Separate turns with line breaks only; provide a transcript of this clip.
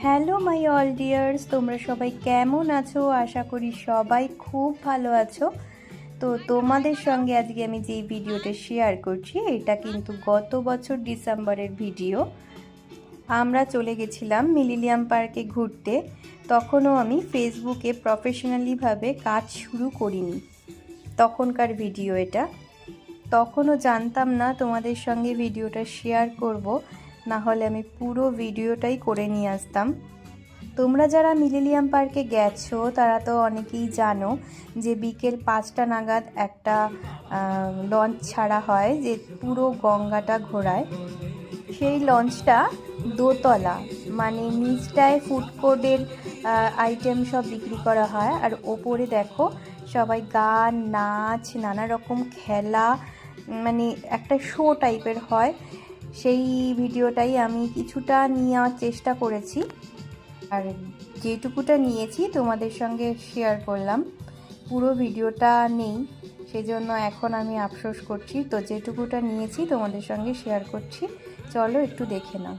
Hello my all dears, তোমরা সবাই কেমন আছো? আশা করি সবাই খুব ভালো আছো। তো তোমাদের সঙ্গে আজকে আমি যেই ভিডিওটা শেয়ার করছি এটা কিন্তু গত বছর ডিসেম্বরের ভিডিও। আমরা চলে গেছিলাম মিলেনিয়াম পার্কে ঘুরতে। তখনও আমি ফেসবুকে প্রফেশনালিভাবে কাজ শুরু করিনি, তখনকার ভিডিও এটা। তখনও জানতাম না তোমাদের সঙ্গে ভিডিওটা শেয়ার করব, না হলে আমি পুরো ভিডিওটাই করে নিয়ে আসতাম। তোমরা যারা মিলেনিয়াম পার্কে গেছো তারা তো অনেকেই জানো যে বিকেল 5টা নাগাদ একটা লঞ্চ ছাড়া হয় যে পুরো গঙ্গাটা ঘোরায়। সেই লঞ্চটা দোতলা, মানে নিচটায় ফুড কোর্টের আইটেম সব বিক্রি করা হয়, আর ওপরে দেখো সবাই গান নাচ নানা রকম খেলা, মানে একটা শো টাইপের হয়। সেই ভিডিওটাই আমি কিছুটা নেওয়ার চেষ্টা করেছি, আর যেটুকুটা নিয়েছি তোমাদের সঙ্গে শেয়ার করলাম। পুরো ভিডিওটা নেই, সেজন্য এখন আমি আফসোস করছি। তো যেটুকুটা নিয়েছি তোমাদের সঙ্গে শেয়ার করছি, চলো একটু দেখে নাও।